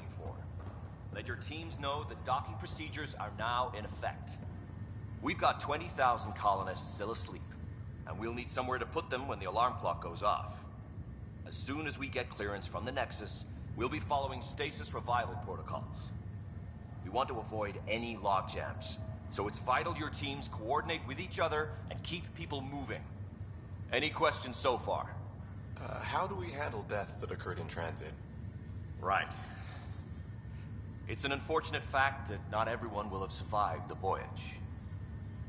waiting for. Let your teams know that docking procedures are now in effect. We've got 20,000 colonists still asleep, and we'll need somewhere to put them when the alarm clock goes off. As soon as we get clearance from the Nexus, we'll be following stasis revival protocols. We want to avoid any logjams, so it's vital your teams coordinate with each other and keep people moving. Any questions so far? How do we handle deaths that occurred in transit? Right. It's an unfortunate fact that not everyone will have survived the voyage.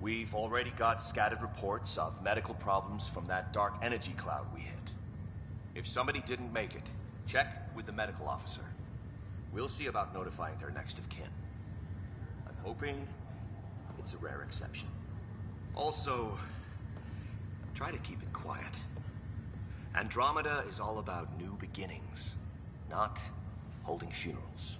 We've already got scattered reports of medical problems from that dark energy cloud we hit. If somebody didn't make it, check with the medical officer. We'll see about notifying their next of kin. I'm hoping it's a rare exception. Also, try to keep it quiet. Andromeda is all about new beginnings, not holding funerals.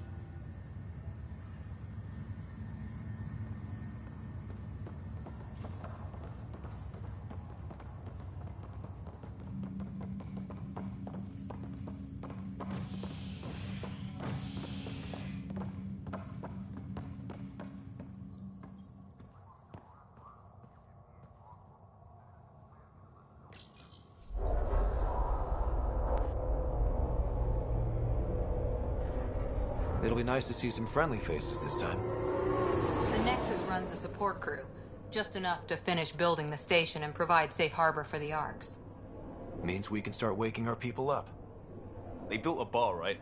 It'll be nice to see some friendly faces this time. The Nexus runs a support crew. Just enough to finish building the station and provide safe harbor for the Arks. Means we can start waking our people up. They built a bar, right?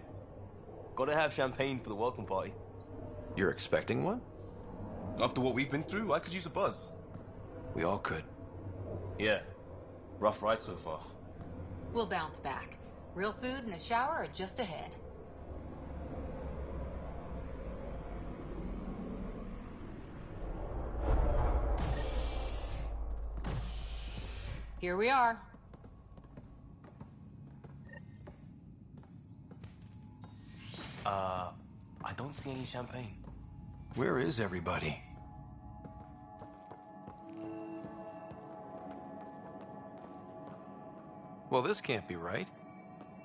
Gotta have champagne for the welcome party. You're expecting one? After what we've been through, I could use a buzz. We all could. Yeah. Rough ride so far. We'll bounce back. Real food and a shower are just ahead. Here we are. I don't see any champagne. Where is everybody? Well, this can't be right.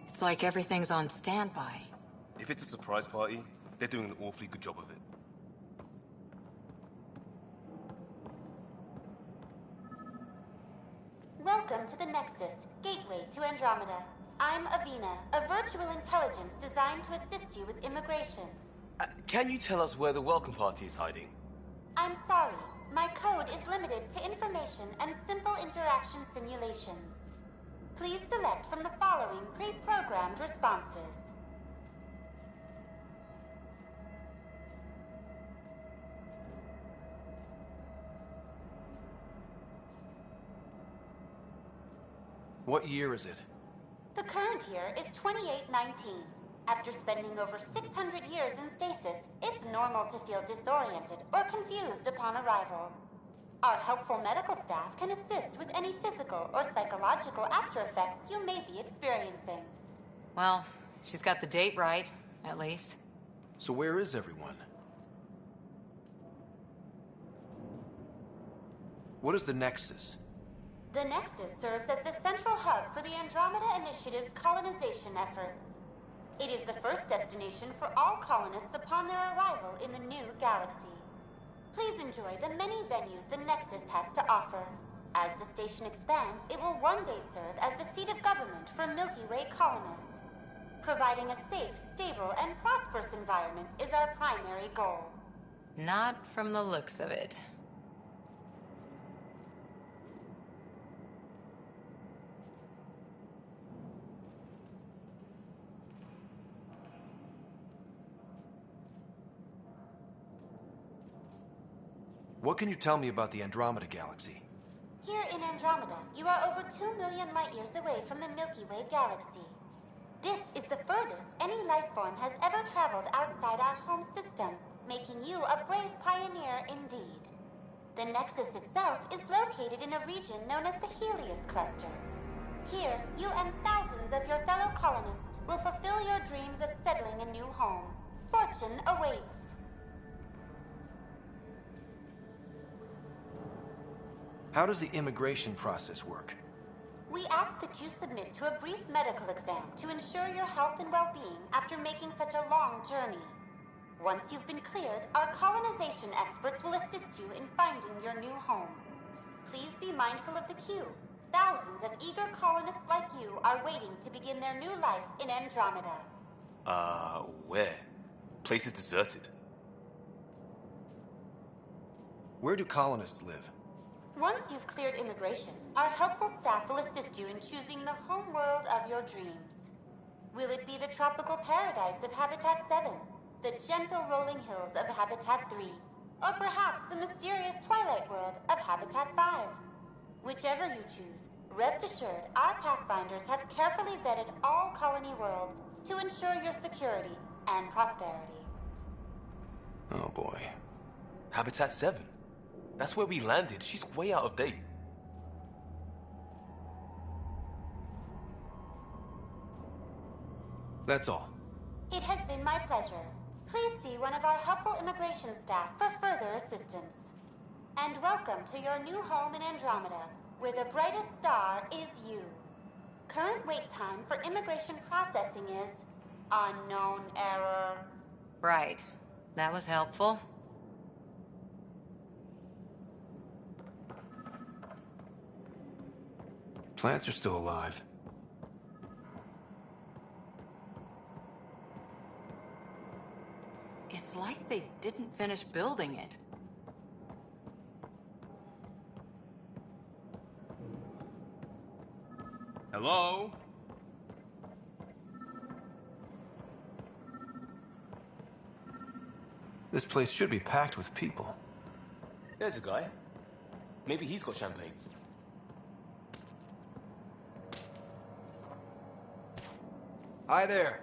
It's like everything's on standby. If it's a surprise party, they're doing an awfully good job of it. Welcome to the Nexus, gateway to Andromeda. I'm Avina, a virtual intelligence designed to assist you with immigration. Can you tell us where the welcome party is hiding? I'm sorry, my code is limited to information and simple interaction simulations. Please select from the following pre-programmed responses. What year is it? The current year is 2819. After spending over 600 years in stasis, it's normal to feel disoriented or confused upon arrival. Our helpful medical staff can assist with any physical or psychological after effects you may be experiencing. Well, she's got the date right, at least. So where is everyone? What is the Nexus? The Nexus serves as the central hub for the Andromeda Initiative's colonization efforts. It is the first destination for all colonists upon their arrival in the new galaxy. Please enjoy the many venues the Nexus has to offer. As the station expands, it will one day serve as the seat of government for Milky Way colonists. Providing a safe, stable, and prosperous environment is our primary goal. Not from the looks of it. What can you tell me about the Andromeda Galaxy? Here in Andromeda, you are over 2 million light-years away from the Milky Way galaxy. This is the furthest any life form has ever traveled outside our home system, making you a brave pioneer indeed. The Nexus itself is located in a region known as the Helios Cluster. Here, you and thousands of your fellow colonists will fulfill your dreams of settling a new home. Fortune awaits. How does the immigration process work? we ask that you submit to a brief medical exam to ensure your health and well-being after making such a long journey. Once you've been cleared, our colonization experts will assist you in finding your new home. Please be mindful of the queue. Thousands of eager colonists like you are waiting to begin their new life in Andromeda. Where? Place is deserted. Where do colonists live? Once you've cleared immigration, our helpful staff will assist you in choosing the home world of your dreams. Will it be the tropical paradise of Habitat 7, the gentle rolling hills of Habitat 3, or perhaps the mysterious twilight world of Habitat 5? Whichever you choose, rest assured our Pathfinders have carefully vetted all colony worlds to ensure your security and prosperity. Oh boy. Habitat 7. That's where we landed. She's way out of date. That's all. It has been my pleasure. Please see one of our helpful immigration staff for further assistance. And welcome to your new home in Andromeda, where the brightest star is you. Current wait time for immigration processing is unknown error. Right. That was helpful. Plants are still alive. It's like they didn't finish building it. Hello? This place should be packed with people. There's a guy. Maybe he's got champagne. Hi there.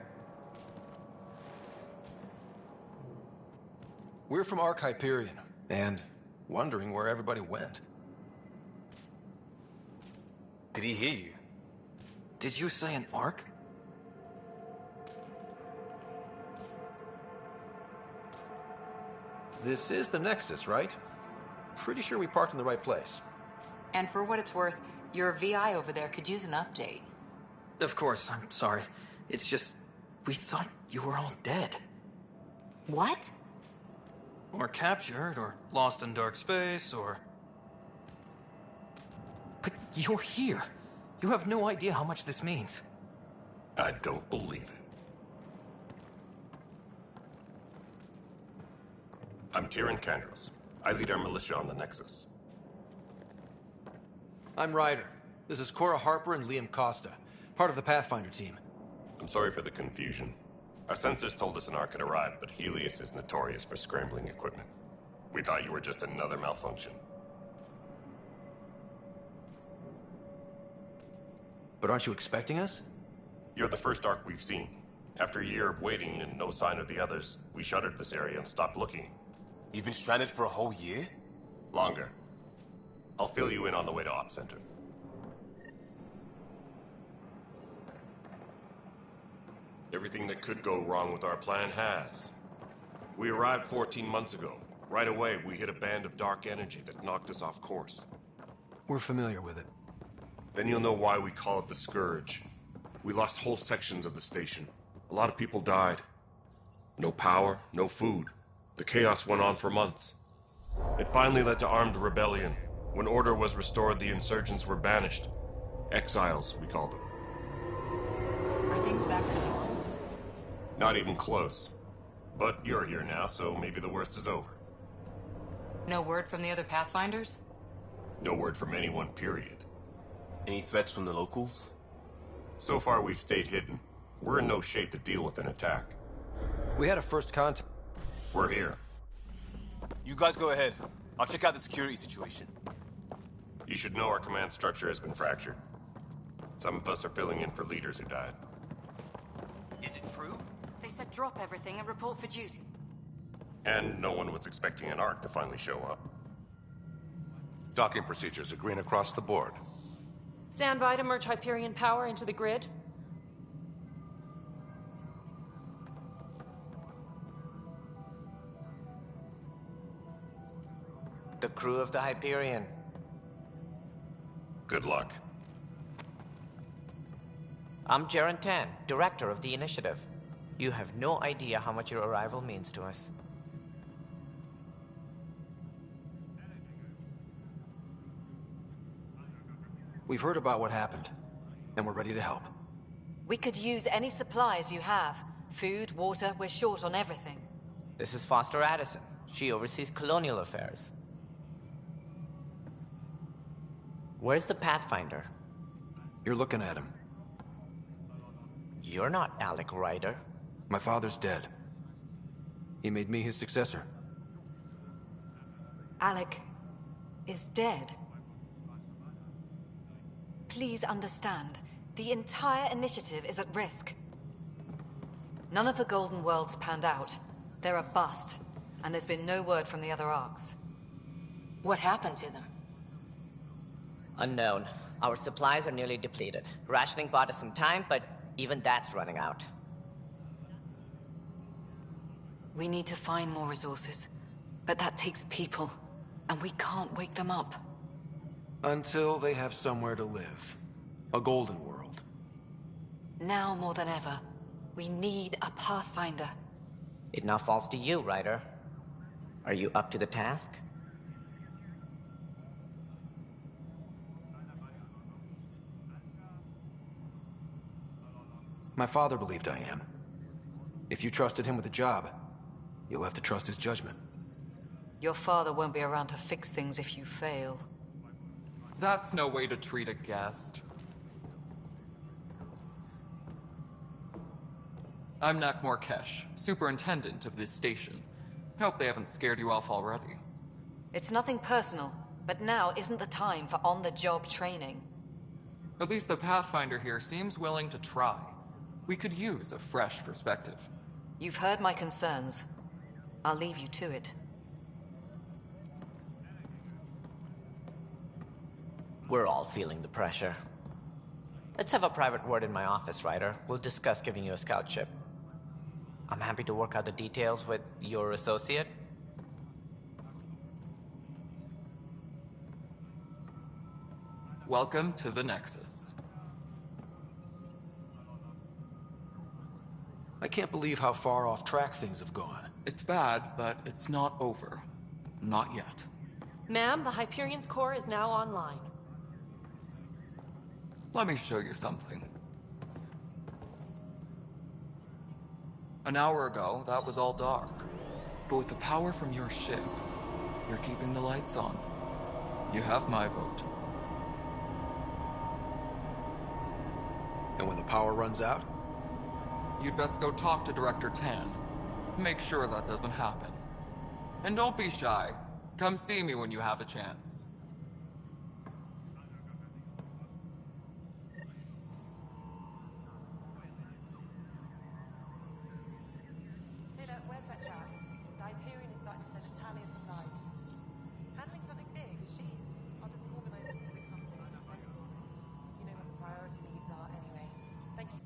We're from Ark Hyperion, and wondering where everybody went. Did he hear you? Did you say an Ark? This is the Nexus, right? Pretty sure we parked in the right place. And for what it's worth, your VI over there could use an update. Of course, I'm sorry. It's just, we thought you were all dead. What? Or captured, or lost in dark space, or... But you're here. You have no idea how much this means. I don't believe it. I'm Tyrion Kandros. I lead our militia on the Nexus. I'm Ryder. This is Cora Harper and Liam Costa, part of the Pathfinder team. I'm sorry for the confusion. Our sensors told us an Ark had arrived, but Helios is notorious for scrambling equipment. We thought you were just another malfunction. But aren't you expecting us? You're the first Ark we've seen. After a year of waiting and no sign of the others, we shuttered this area and stopped looking. You've been stranded for a whole year? Longer. I'll fill you in on the way to Op Center. Everything that could go wrong with our plan has. We arrived 14 months ago. Right away, we hit a band of dark energy that knocked us off course. We're familiar with it. Then you'll know why we call it the Scourge. We lost whole sections of the station. A lot of people died. No power, no food. The chaos went on for months. It finally led to armed rebellion. When order was restored, the insurgents were banished. Exiles, we called them. Are things back to normal? Not even close. But you're here now, so maybe the worst is over. No word from the other Pathfinders? No word from anyone, period. Any threats from the locals? So far, we've stayed hidden. We're in no shape to deal with an attack. We had a first contact. We're here. You guys go ahead. I'll check out the security situation. You should know our command structure has been fractured. Some of us are filling in for leaders who died. Is it true? They said drop everything and report for duty. And no one was expecting an Ark to finally show up. Docking procedures are green across the board. Stand by to merge Hyperion power into the grid. The crew of the Hyperion. Good luck. I'm Jaren Tan, director of the initiative. You have no idea how much your arrival means to us. We've heard about what happened, and we're ready to help. We could use any supplies you have. Food, water, we're short on everything. This is Foster Addison. She oversees colonial affairs. Where's the Pathfinder? You're looking at him. You're not Alec Ryder. My father's dead. He made me his successor. Alec is dead. Please understand, the entire initiative is at risk. None of the Golden Worlds panned out. They're a bust, and there's been no word from the other arcs. What happened to them? Unknown. Our supplies are nearly depleted. Rationing bought us some time, but even that's running out. We need to find more resources, but that takes people, and we can't wake them up. Until they have somewhere to live. A golden world. Now more than ever, we need a Pathfinder. It now falls to you, Ryder. Are you up to the task? My father believed I am. If you trusted him with a job, you'll have to trust his judgment. Your father won't be around to fix things if you fail. That's no way to treat a guest. I'm Nakmor Kesh, superintendent of this station. Hope they haven't scared you off already. It's nothing personal, but now isn't the time for on-the-job training. At least the Pathfinder here seems willing to try. We could use a fresh perspective. You've heard my concerns. I'll leave you to it. We're all feeling the pressure. Let's have a private word in my office, Ryder. We'll discuss giving you a scout ship. I'm happy to work out the details with your associate. Welcome to the Nexus. I can't believe how far off track things have gone. It's bad, but it's not over. Not yet. Ma'am, the Hyperion's core is now online. Let me show you something. An hour ago, that was all dark. But with the power from your ship, you're keeping the lights on. You have my vote. And when the power runs out? You'd best go talk to Director Tan. Make sure that doesn't happen. And don't be shy. Come see me when you have a chance. Taylor, where's Vetchat? The Hyperion is starting to send a tally of supplies. Handling something big, is she? I'll just organize this as it comes in. You know what the priority needs are anyway. Thank you.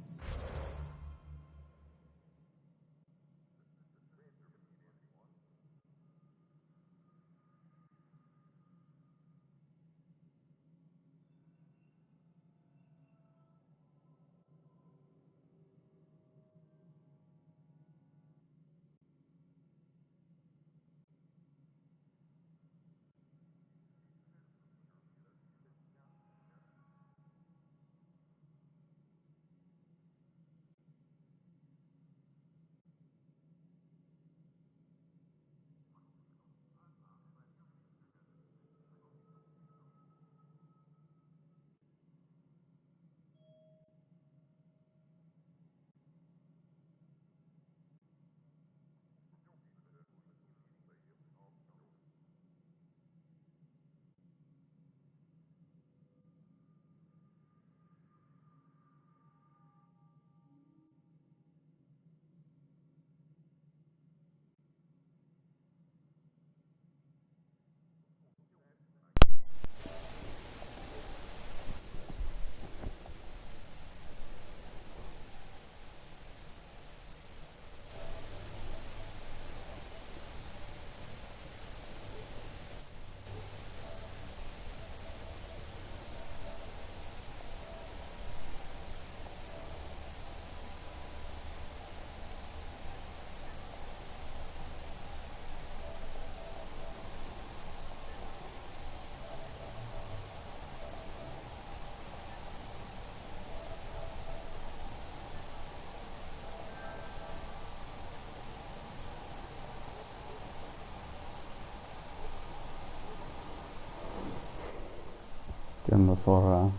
En la zorra.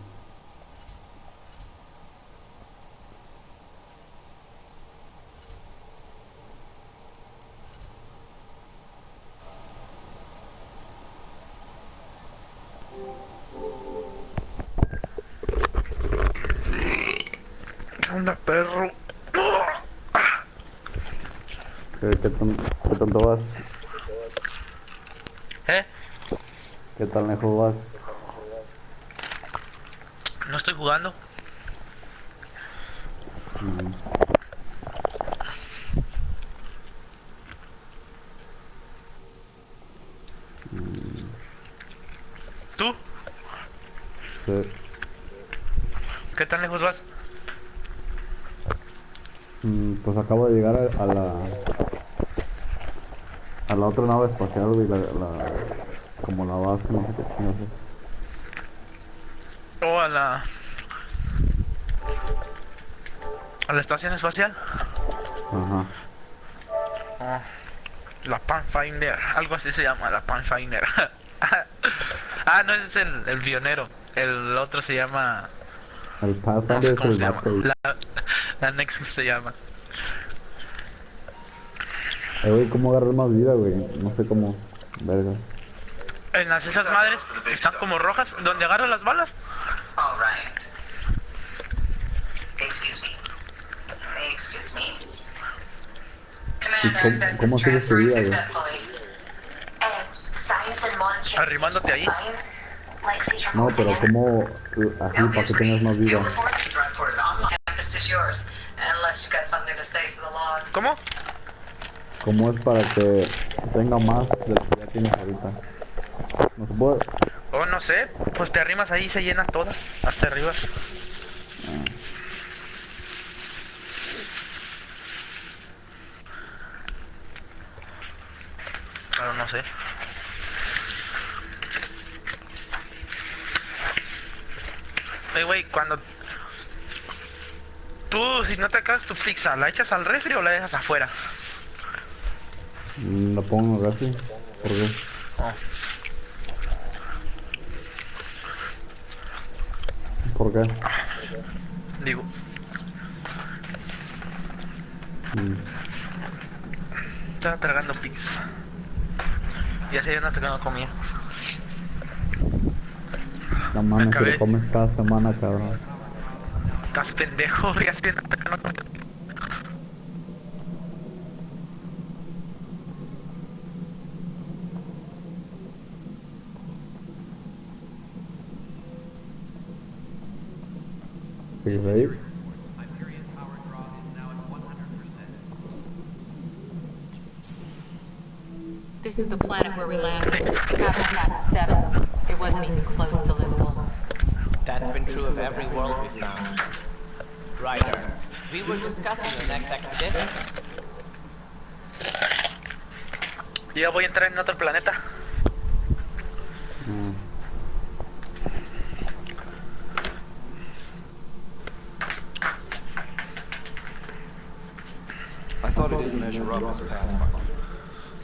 Anda, perro. ¿Qué tanto vas? ¿Eh? ¿Qué tan lejos vas? No estoy jugando. ¿Tú? Sí. ¿Qué tan lejos vas? Pues acabo de llegar a la otra nave espacial, güey, como la base, no sé qué chingados es. ¿O a la estación espacial? Ajá. Oh, la Pathfinder, algo así se llama, la Pathfinder. Ah, no, ese es el pionero. El otro se llama... El No Pathfinder sé es cómo el se llama. vato, güey. La Nexus se llama. Güey, ¿cómo agarrar más vida, güey? No sé cómo. Verga. En las esas madres que están como rojas, donde agarran las balas. ¿Y cómo sube su vida, güey? Arrimándote ahí. No, pero ¿cómo? Así, para que tengas más vida. ¿Cómo? ¿Cómo es para que tenga más de lo que ya tienes ahorita? No se puede. Oh, no sé. Pues te arrimas ahí y se llena toda. Hasta arriba. Pero no sé. Güey, cuando... Tú, si no te acabas tu pizza, ¿la echas al refri o la dejas afuera? La pongo en el refri. ¿Por qué? Oh. ¿Por qué? Digo. Estaba tragando pizza. Y así ya no sé que no comía. La mano que lo comes cada semana, cabrón. Estás pendejo, ya sé que no comía. ¿Sigues ahí? This is the planet where we landed. Habitat 7. It wasn't even close to livable. That's been true of every world we found. Ryder, we were discussing your next expedition. Ya voy a entrar en otro planeta. I thought it didn't measure up as Pathfinder.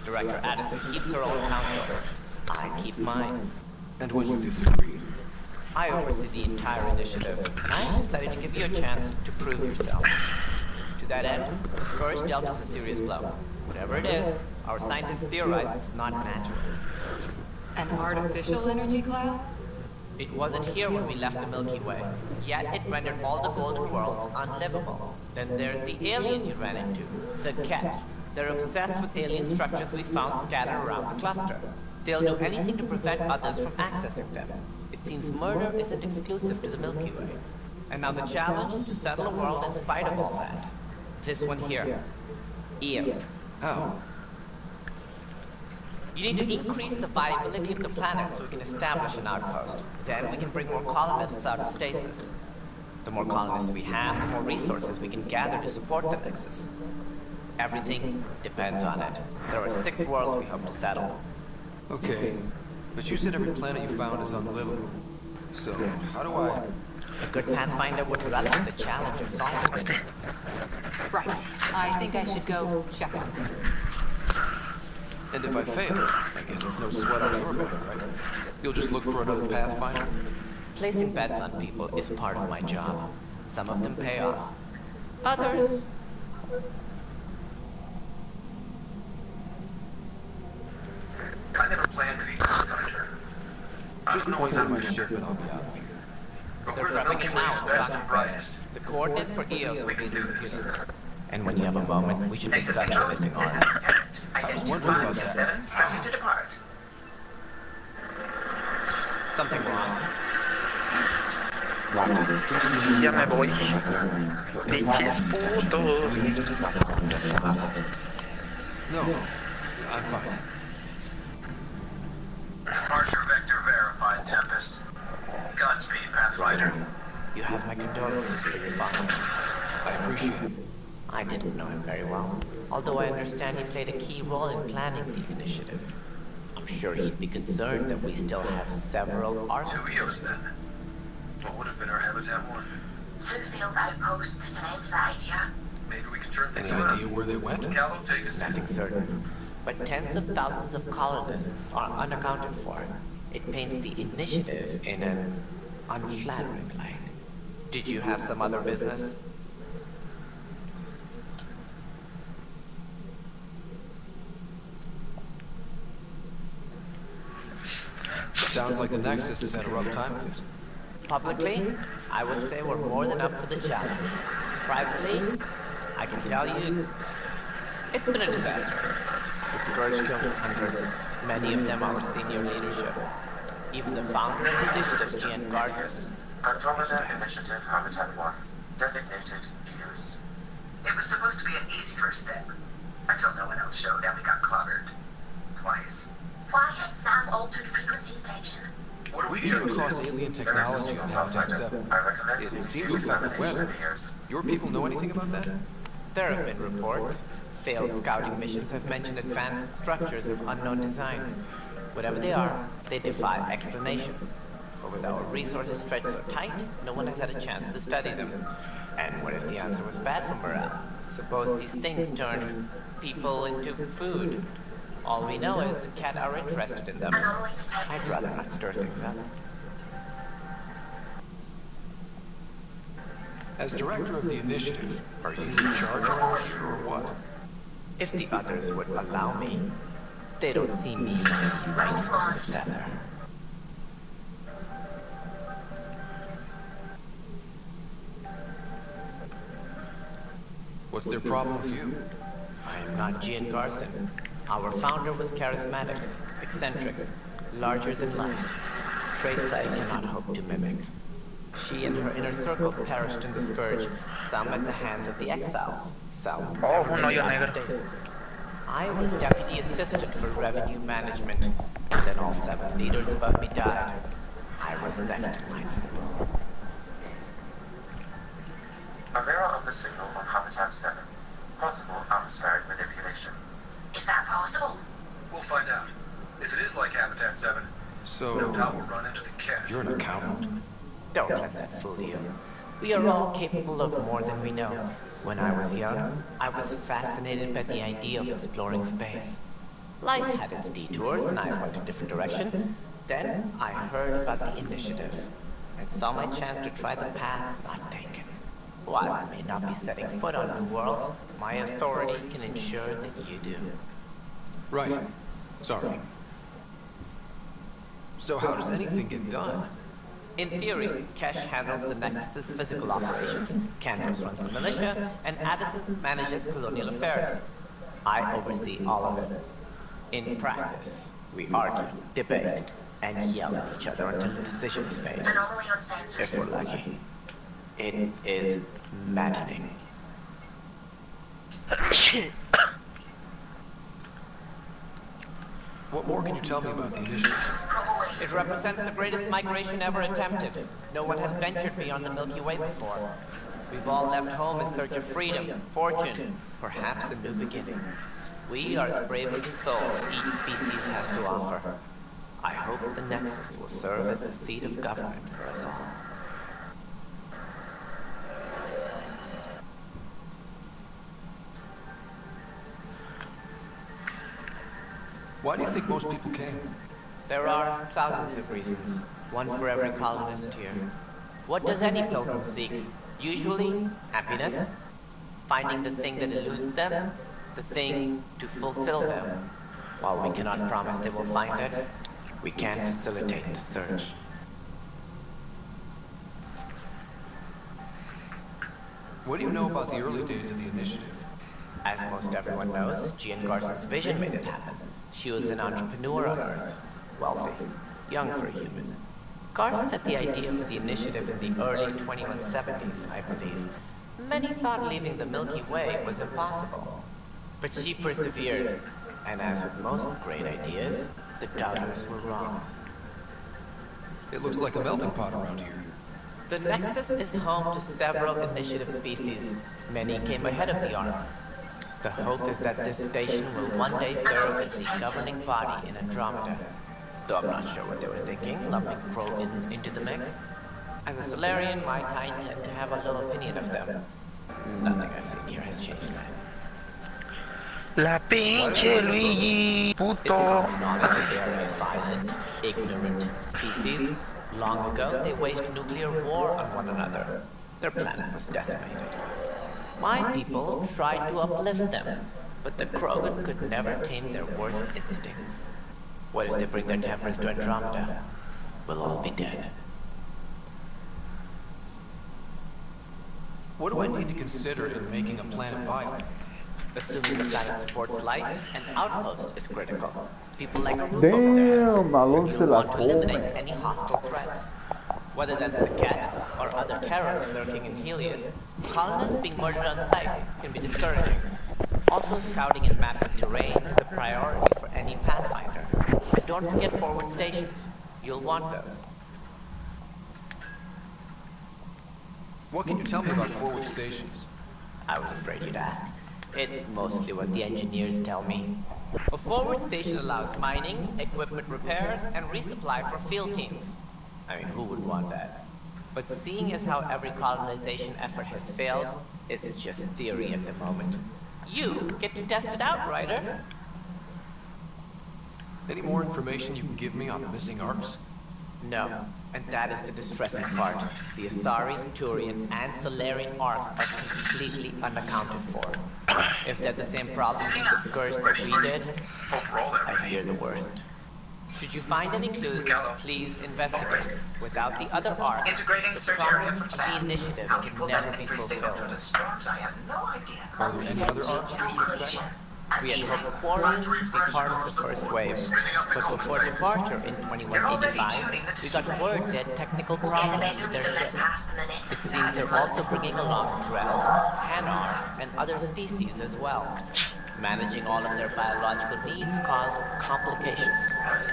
Director Addison keeps her own counsel. I keep mine. And when you disagree? I oversee the entire initiative, and I have decided to give you a chance to prove yourself. To that end, the Scourge dealt us a serious blow. Whatever it is, our scientists theorize it's not natural. An artificial energy cloud? It wasn't here when we left the Milky Way, yet it rendered all the golden worlds unlivable. Then there's the aliens you ran into, the Ket. They're obsessed with alien structures we found scattered around the cluster. They'll do anything to prevent others from accessing them. It seems murder isn't exclusive to the Milky Way. And now the challenge is to settle a world in spite of all that. This one here. Eos. How? You need to increase the viability of the planet so we can establish an outpost. Then we can bring more colonists out of stasis. The more colonists we have, the more resources we can gather to support the Nexus. Everything depends on it. There are 6 worlds we hope to settle. Okay, but you said every planet you found is unlivable. So, how do I... A good Pathfinder would relish the challenge of solving it. Right. I think I should go check on things. And if I fail, I guess it's no sweat off your back, right? You'll just look for another Pathfinder? Placing bets on people is part of my job. Some of them pay off. Others... I never planned to be Pathfinder. Just point to my ship and I'll be out of here. They're prepping it now for Dr. Brightest. The coordinates for EOS will be in the computer. And when you have a moment, we should discuss the missing arms. I was wondering about that. Ready to depart. Something wrong? Ya me voy. Pinches putos. We need to discuss a confidential matter. No, I'm fine. Archer Vector verified, Tempest. Godspeed, Pathfinder. You have my condolences for your father. I appreciate it. I didn't know him very well, although I understand he played a key role in planning the initiative. I'm sure he'd be concerned that we still have several arcs. Two EOS then. What would have been our Habitat 1? Smithfield Outpost presents the idea. Maybe we can turn things Any around. idea where they went? Callow, take us. Nothing certain, but tens of thousands of colonists are unaccounted for. It paints the initiative in an unflattering light. Did you have some other business? Sounds like the Nexus has had a rough time of it. Publicly, I would say we're more than up for the challenge. Privately, I can tell you, it's been a disaster. The Scourge killed hundreds, many of them our senior leadership. Even the founder of the initiative, Gian Garson. Andromeda Initiative Habitat 1. Designated use. It was supposed to be an easy first step. Until no one else showed and we got clobbered. Twice. Why had Sam altered frequency detection? We came across alien technology on Habitat 7. It seemed to affect the weather. Your people know anything about that? There have been reports. Failed scouting missions have mentioned advanced structures of unknown design. Whatever they are, they defy explanation. But with our resources stretched so tight, no one has had a chance to study them. And what if the answer was bad for morale? Suppose these things turn people into food. All we know is the Cat are interested in them. I'd rather not stir things up. As director of the initiative, are you in charge around here or what? If the others would allow me, they don't see me as the rightful successor. What's their problem with you? I am not Gian Garson. Our founder was charismatic, eccentric, larger than life. Traits I cannot hope to mimic. She and her inner circle perished in the Scourge, some at the hands of the Exiles, some in stasis. I was deputy assistant for revenue management. Then all 7 leaders above me died. I was next in line for the role. A mirror of the signal on Habitat 7. Possible atmospheric manipulation. Is that possible? We'll find out. If it is like Habitat 7, so no doubt we'll run into the cat. You're an accountant. Don't let that fool you. We are all capable of more than we know. When I was young, I was fascinated by the idea of exploring space. Life had its detours and I went a different direction. Then I heard about the initiative and saw my chance to try the path not taken. While I may not be setting foot on new worlds, my authority can ensure that you do. Right. Sorry. So how does anything get done? In theory, Kesh handles the Nexus's physical operations, Cantos runs the militia, and Addison manages colonial affairs. I oversee all of it. In practice, we argue, debate, and yell at each other until a decision is made. Anomaly on sensors. If we're lucky. It is maddening. What more can you tell me about the initiative? It represents the greatest migration ever attempted. No one had ventured beyond the Milky Way before. We've all left home in search of freedom, fortune, perhaps a new beginning. We are the bravest souls each species has to offer. I hope the Nexus will serve as the seat of government for us all. Why do you think most people came? There are thousands of reasons, one for every colonist here. What does any pilgrim seek? Usually, happiness, finding the thing that eludes them, the thing to fulfill them. While we cannot promise they will find it, we can facilitate the search. What do you know about the early days of the initiative? As most everyone knows, Jean Carson's vision made it happen. She was an entrepreneur on Earth, wealthy, young for a human. Carson had the idea for the initiative in the early 2170s, I believe. Many thought leaving the Milky Way was impossible. But she persevered, and as with most great ideas, the doubters were wrong. It looks like a melting pot around here. The Nexus is home to several initiative species. Many came ahead of the ARCs. The hope is that this station will one day serve as the governing body in Andromeda. Though I'm not sure what they were thinking, lumping Krogan into the mix. As a Solarian, my kind tend to have a low opinion of them. Nothing I've seen here has changed that. La pinche Luigi, It's puto. common knowledge that they are a violent, ignorant species. Long ago, they waged nuclear war on one another. Their planet was decimated. My people tried to uplift them, but the Krogan could never tame their worst instincts. What if they bring their tempers to Andromeda? We'll all be dead. What do I need to consider in making a planet viable? Assuming the planet supports life, an outpost is critical. People like a roof over their heads. Damn, Alon se You'll la want to eliminate come. any hostile threats. Whether that's the cat or other terrors lurking in Helios, colonists being murdered on sight can be discouraging. Also, scouting and mapping terrain is a priority for any Pathfinder. And don't forget forward stations. You'll want those. What can you tell me about forward stations? I was afraid you'd ask. It's mostly what the engineers tell me. A forward station allows mining, equipment repairs, and resupply for field teams. I mean, who would want that? But seeing as how every colonization effort has failed, it's just theory at the moment. You get to test it out, Ryder. Any more information you can give me on the missing arcs? No, and that is the distressing part. The Asari, Turian, and Solarian arcs are completely unaccounted for. If they're the same problems with the Scourge that we did, I fear the worst. Should you find any clues, please investigate. Without the other arcs, the promise of the initiative can never be fulfilled. Are there any other arcs we should expect? We had hoped Quarians would be part of the first wave, but before departure in 2185, we got word they had technical problems with their ship. It seems they're also bringing along Drell, Hanar, and other species as well. Managing all of their biological needs caused complications.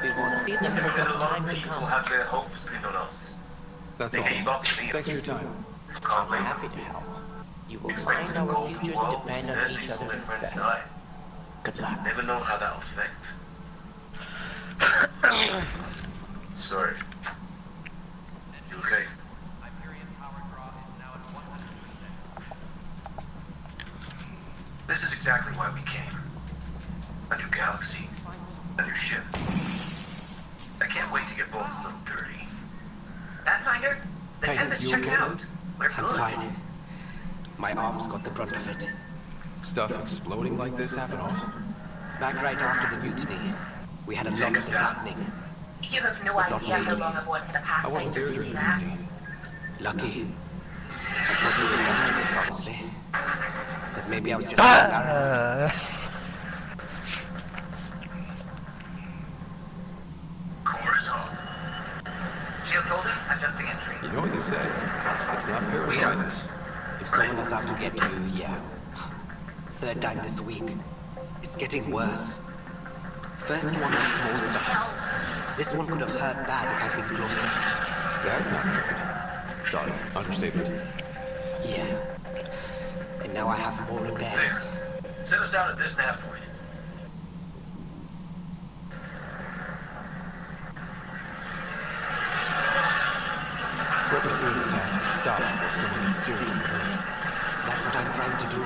We won't see them for some time to come. That's all. Thanks for your time. I'm happy to help. You will find our futures depend on each other's success. Good luck. Never know how that'll affect. Sorry. You okay? This is exactly why we came. A new galaxy. A new ship. I can't wait to get both of them dirty. Pathfinder, the Hey, tempest you checks okay? out. We're I'm good. fine. My arms got the brunt of it. Stuff exploding like this happen often? Back right after the mutiny, we had a lot of this happening. You have no But not idea how lately. long I've wanted a I wasn't Pathfinder there to do during the that. mutiny. Lucky. I thought we were done with this, honestly. But maybe I was just paranoid. Shield holding, adjusting entry. You know what they say. It's not We have paranoid. this. If someone is out to get you, yeah. Third time this week. It's getting worse. First one was small stuff. This one could have hurt bad if I'd been closer. That's not good. Sorry, understatement. Yeah. And now I have more to bear. Set us down at this nav point. Whoever's doing this has to be stopped before someone is seriously hurt. That's what I'm trying to do.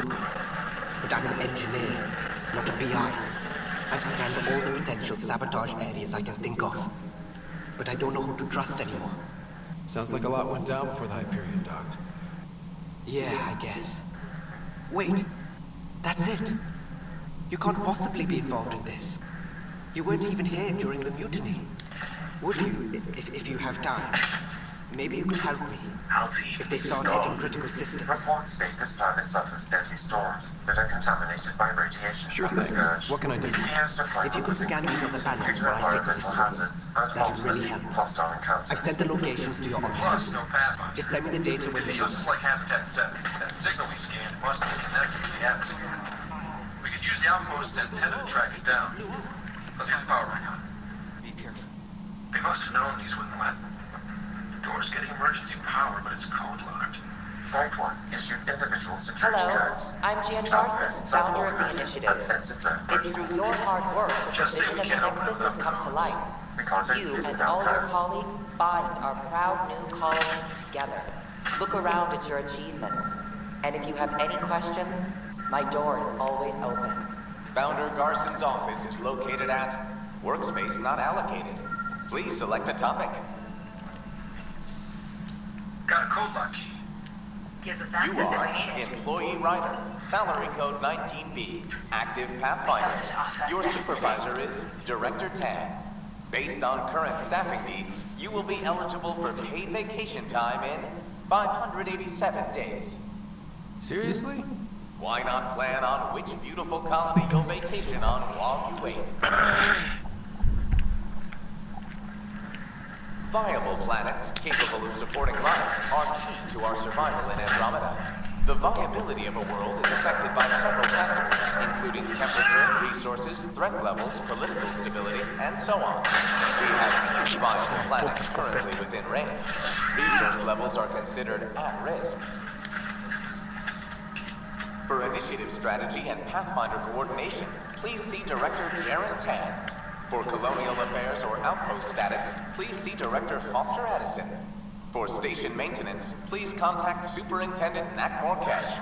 But I'm an engineer, not a BI. I've scanned all the potential sabotage areas I can think of. But I don't know who to trust anymore. Sounds like a lot went down before the Hyperion docked. Yeah, I guess. Wait. That's it. You can't possibly be involved in this. You weren't even here during the mutiny. Would you, if you have time? Maybe you could help me. If they start hitting critical systems. Reports state this planet suffers deadly storms that are contaminated by radiation. Sure thing. What can I do? If you could scan these other panels while I fix this problem, that would really help. I've sent the locations to your Plus, orbiter. no pathfinder. Just send me the data when you're Just done. like Habitat 7, that signal we scanned must be connected to the atmosphere. We could use the outpost antenna to track it down. Let's get the power back on. Be careful. They must have known these wouldn't let. The door's getting emergency power, but it's code locked. Site 1 issued individual security Hello, codes. I'm Jan Larson, founder of the initiative. It's through your hard work that the vision of the Nexus has come to life. You and all your colleagues bind our proud new colonies together. Look around at your achievements. And if you have any questions, my door is always open. Founder Garson's office is located at workspace not allocated. Please select a topic. Got a code lock key. Gives us You are Employee Writer, Salary Code 19B, Active Pathfinder. Your supervisor is Director Tan. Based on current staffing needs, you will be eligible for paid vacation time in 587 days. Seriously? Why not plan on which beautiful colony you'll vacation on while you wait? Viable planets capable of supporting life are key to our survival in Andromeda. The viability of a world is affected by several factors, including temperature, resources, threat levels, political stability, and so on. We have few viable planets currently within range. Resource levels are considered at risk. For initiative strategy and Pathfinder coordination, please see Director Jaren Tan. For colonial affairs or outpost status, please see Director Foster Addison. For station maintenance, please contact Superintendent Nak Morkesh.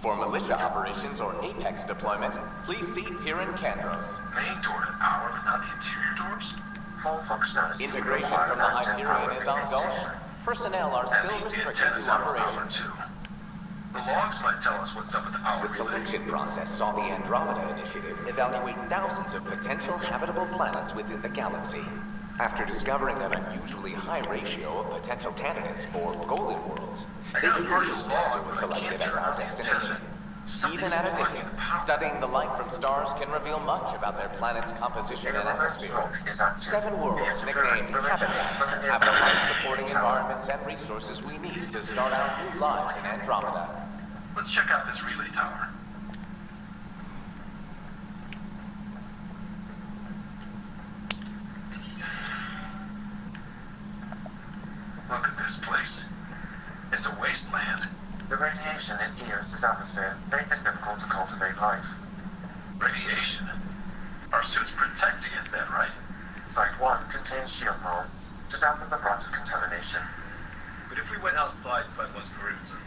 For militia operations or Apex deployment, please see Tyran Kandros. Main door to power, but not the interior doors? Full functionality. Integration from the Hyperion is ongoing. Personnel are still restricted to operations. The logs might tell us what's up with the power The selection process saw the Andromeda Initiative evaluate thousands of potential habitable planets within the galaxy. After discovering an unusually high ratio of potential candidates for golden worlds, the Imperial Cluster was selected as our destination. Even at a distance, studying the light from stars can reveal much about their planet's composition and atmosphere. 7 worlds nicknamed habitats have the life-supporting environments and resources we need to start our new lives in Andromeda. Let's check out this relay tower. Look at this place. It's a wasteland. The radiation in Eos's atmosphere makes it difficult to cultivate life. Radiation? Our suits protect against that, right? Site 1 contains shield masts to dampen the brunt of contamination. But if we went outside Site 1's perimeter?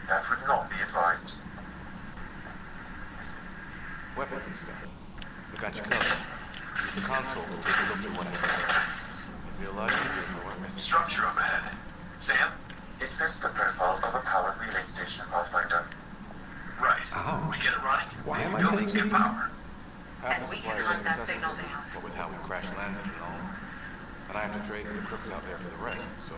That would not be advised. Weapons and stuff. We got you covered. Use the console to take a look at what I found. It'd be a lot easier if I weren't missing. Structure up ahead. Sam? It fits the profile of a powered relay station, Pathfinder. Right. Ouch. We get it running. Why am I Buildings paying get these? power. Half the And we supplies can are hunt that accessible, signal down. but with how we crash landed and all. And I have to trade with the crooks out there for the rest, so...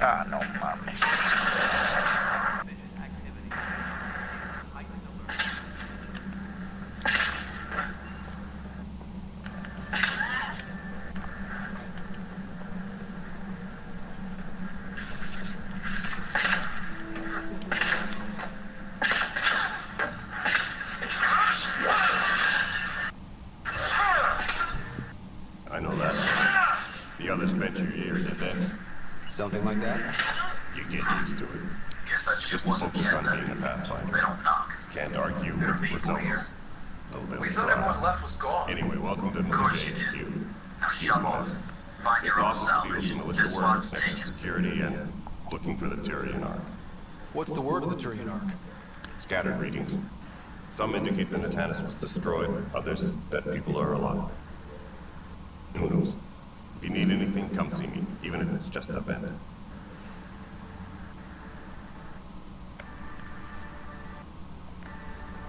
Ah, no mames. The others bet you here, did they? Something like that? You get used to it. Guess that ship Just wasn't focus on Canada. being a Pathfinder. They don't knock. Can't argue There are with the people here. results. Though they'll We thought try. everyone left was gone. Anyway, welcome to Of course Militia you did. HQ. Now Excuse shut me, off. miss. Find This your own office salvage. deals militia This work, one's Nexus taken. security, and looking for the Tyrian Ark. What's the word of the Tyrian Ark? Scattered readings. Some indicate that Natanus was destroyed, others that people are alive. Who knows? If you need anything, come see me, even if it's just a vent.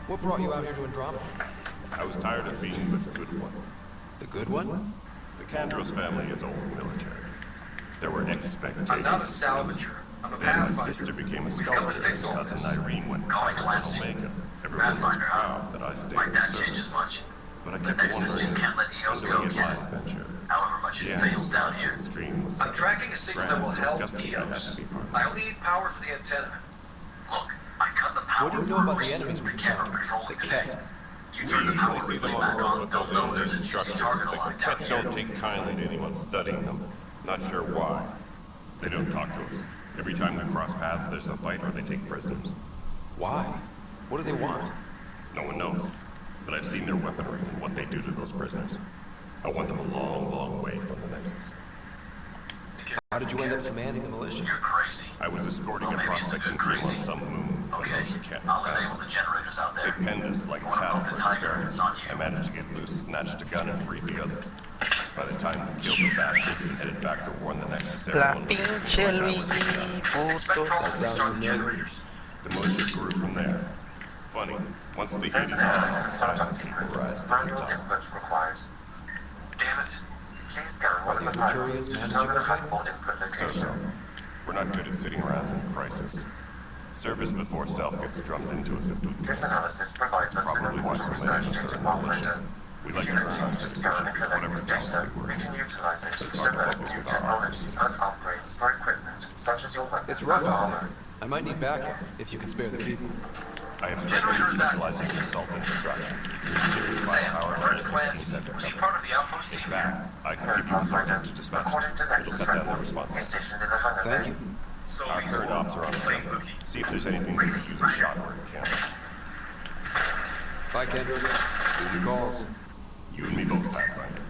What brought you out here to Andromeda? I was tired of being the good one. The good one? The Kandros family is old military. There were expectations. I'm not a salvager. I'm a Then my pathfinder. sister became a We've come to sculptor, fix and all cousin this. Irene went Call me to Clancy. Omega. Everyone was Pathfinder, huh? proud that I stayed My in dad changes service. much. But I The kept Nexus wondering, just can't let EOS when go, do I get my kid. adventure? However much it fails down here. Stream was I'm tracking a signal that will help gutsy, I had EOS. to be part of I only need power for the antenna. Look, I cut the power. What do you know about the enemies we've encountered? The Ket. We usually see them on worlds with those alien structures. The Ket don't take kindly to anyone studying them. Not sure why. They don't talk to us. Every time we cross paths, there's a fight or they take prisoners. Why? What do they want? No one knows. But I've seen their weaponry and what they do to those prisoners. I want them a long, long way from the Nexus. How did you end up commanding the militia? You're crazy. I was escorting a prospecting team on some moon when those Ket I'll found enable the us. generators out there. They penned us like cattle for experiments. I managed to get loose, snatched a gun, and freed the others. By the time we killed the bastards and headed back to warn the Nexus, La everyone was pinche like I was Luigi, puto. That sounds familiar. The militia grew from there. Funny, once the heat is on, all kinds of people rise to the top. Input required. Damn it. Please go Are the Arturians managing okay? So. We're not good at sitting around in crisis. Service before self gets drummed into us at boot camp. This analysis provides us Probably why so many of us are in the militia. We like to earn our citizenship, whatever galaxy we're in. We can utilize it to It's hard to develop focus new with our arms. technologies and upgrades for equipment, such as your weapons It's rough and out armor. there. I might need backup, if you can spare the people. I have strike teams specializing in assault and extraction. Serious firepower and all those teams have to cover. Part of the outpost In team. fact, I can give you authority to dispatch them. It'll cut down their response time. Stationed in the hangar Thank bay. you. Our current ops are on the jump. See if there's anything we could use a shot where it counts. Bye, Kendros. Do the calls. You and me both, Pathfinder.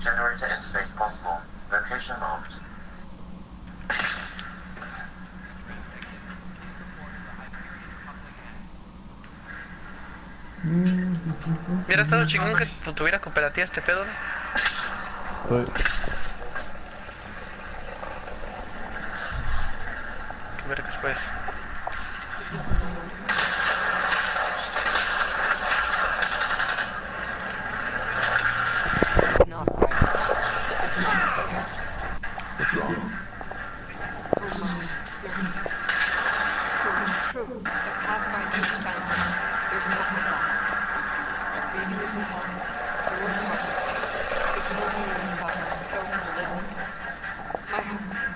Generator interface possible. Location marked. Hubiera estado chingón que tuviera cooperativa este pedo, ¿no? Que ver después. It's not right. It's not fair. What's wrong? Oh my, so it's true. The Pathfinder has found us. There's no hope lost. Maybe you can help. I won't crush it. This movement has gotten so political. My husband,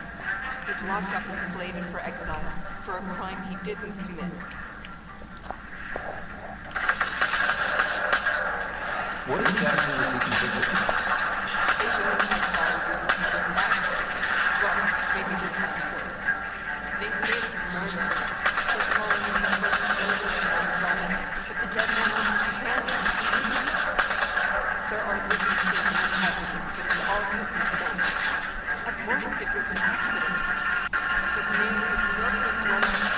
he's locked up and slated for exile for a crime he didn't commit. What exactly was he convicted of? They don't exile with people's lives. Well, maybe this much more. They say it's murder. They're calling it the first murder in Andromeda, but the dead man was his friend. There are witnesses and evidence, but it's all circumstantial. At worst, it was an accident. His name is Milton Moses.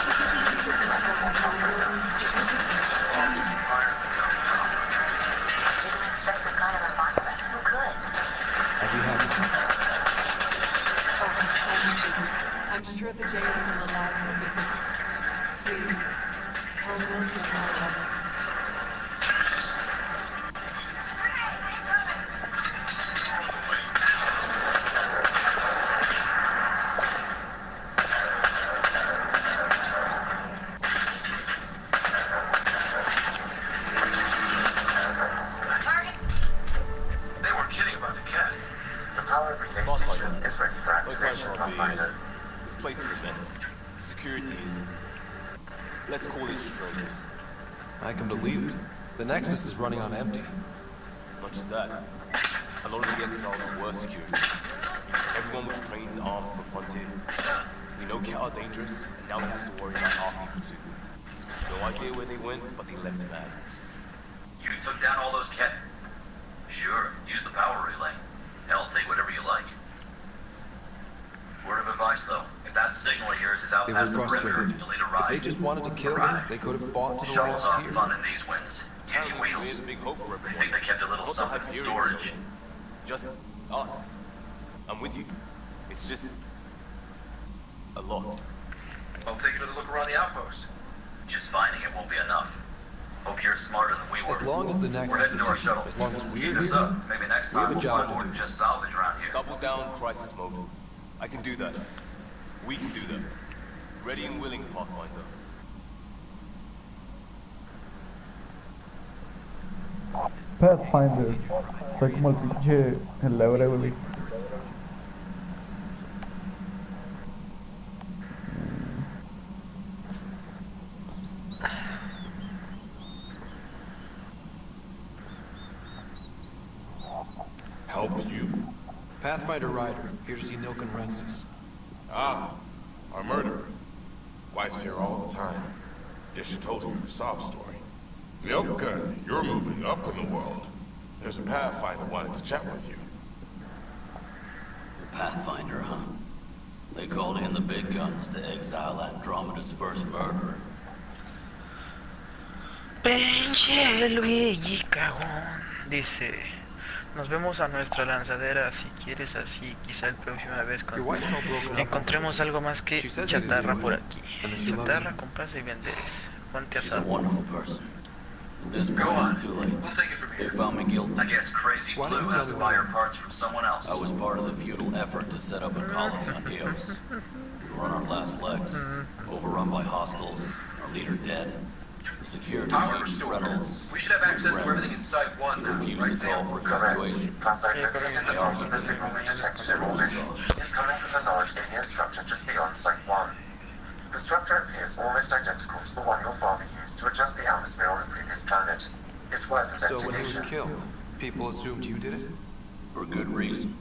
He didn't give the details of how Willis please. I'd be happy to. Oh, thank you. I'm sure the jailer will allow you a visit. Please, tell Milton I love him. They weren't kidding about the cat. The power relay Boss station fighter. is ready for No time activation, for Pathfinder. This place is a mess. Security is... Let's call it straight. I can believe it. The Nexus is running on empty. Much as that. A lot of the exiles were security. Everyone was trained and armed for Frontier. We know Ket are dangerous, and now we have to worry about our people too. No idea where they went, but they left mad. You took down all those Ket? Sure, use the power relay. Hell, take whatever you like. Word of advice, though. If that signal of yours is out They were past the perimeter, frustrated. you'll need a If ride. they just wanted to kill him, they could have fought to the Shuttles last aren't here. fun in these winds. You need Apparently, wheels. we're the big hope for I everyone. think they kept a little Not the something in Hyperion storage. show. Just us. I'm with you. It's just a lot. I'll take another look around the outpost. Just finding it won't be enough. Hope you're smarter than we were. As long as the We're Nexus heading is to our here, shuttle. as long as we're Keep this here, up. Maybe next we have time a we'll job find to more do. than just salvage around here. Double down crisis mode. I can do that. We can do that. Ready and willing, Pathfinder. Pathfinder. Soy como el pinche el lebre, güey. Help you? Pathfinder Ryder, here to see Nilk and Rensis. Ah, our murderer. Wife's here all the time. Guess she told you her sob story. Nilka, you're moving up in the world. There's a Pathfinder wanting to chat with you. The Pathfinder, huh? They called in the big guns to exile Andromeda's first murderer. Pinche Luigi cagón. Dice, nos vemos a nuestra lanzadera si quieres así, quizá la próxima vez encontremos algo más que chatarra por aquí. Chatarra, compras y venderes. Ponte a She's a salvo. wonderful person. At this point, it's too late. We'll take it from They here. found me guilty. I guess Crazy Why Blue don't you has tell to me buy why? her parts from someone else. I was part of the futile effort to set up a colony on Eos. We were on our last legs, overrun by hostiles, our leader dead. The security Power chief, restored. Reynolds, We should have my access to friend, everything in Site 1 now, refused right, to Sam? call for evacuation. Pathfinder, I connected the source of the argued signal we detected in everyone orbit. saw. It's coming from the large alien structure just beyond Site 1. The structure appears almost identical to the one your father used to adjust the atmosphere on the previous planet. It's worth So when he was investigation. killed, people assumed you did it? For good reason.